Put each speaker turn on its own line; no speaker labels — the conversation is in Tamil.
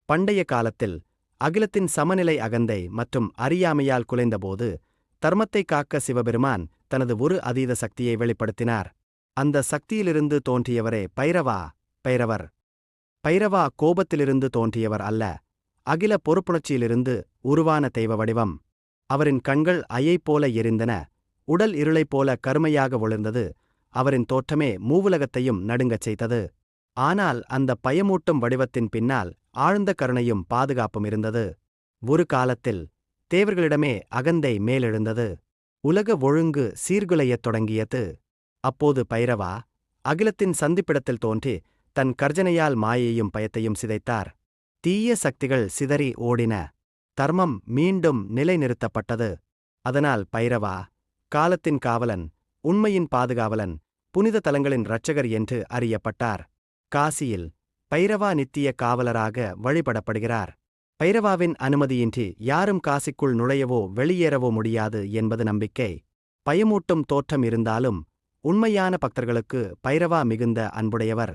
பண்டைய காலத்தில் அகிலத்தின் சமநிலை அகந்தை மற்றும் அறியாமையால் குலைந்தபோது தர்மத்தை காக்க சிவபெருமான் தனது ஒரு அதீத சக்தியை வெளிப்படுத்தினார். அந்த சக்தியிலிருந்து தோன்றியவரே பைரவர். பைரவா கோபத்திலிருந்து தோன்றியவர் அல்ல, அகில பொறுப்புணர்ச்சியிலிருந்து உருவான தெய்வ வடிவம். அவரின் கண்கள் ஐயைப்போல எரிந்தன, உடல் இருளைப் போல கருமையாக ஒளிர்ந்தது. அவரின் தோற்றமே மூவுலகத்தையும் நடுங்கச் செய்தது. ஆனால் அந்த பயமூட்டும் வடிவத்தின் பின்னால் ஆழ்ந்த கருணையும் பாதுகாப்பும் இருந்தது. ஒரு காலத்தில் தேவர்களிடமே அகந்தை மேலெழுந்தது. உலக ஒழுங்கு சீர்குலையத் தொடங்கியது. அப்போது பைரவா அகிலத்தின் சந்திப்பிடத்தில் தோன்றி தன் கர்ஜனையால் மாயையும் பயத்தையும் சிதைத்தார். தீய சக்திகள் சிதறி ஓடின. தர்மம் மீண்டும் நிலைநிறுத்தப்பட்டது. அதனால் பைரவா காலத்தின் காவலன், உண்மையின் பாதுகாவலன், புனித தலங்களின் இரட்சகர் என்று அறியப்பட்டார். காசியில் பைரவா நித்திய காவலராக வழிபடப்படுகிறார். பைரவாவின் அனுமதியின்றி யாரும் காசிக்குள் நுழையவோ வெளியேறவோ முடியாது என்பது நம்பிக்கை. பயமூட்டும் தோற்றம் இருந்தாலும் உண்மையான பக்தர்களுக்கு பைரவா மிகுந்த அன்புடையவர்.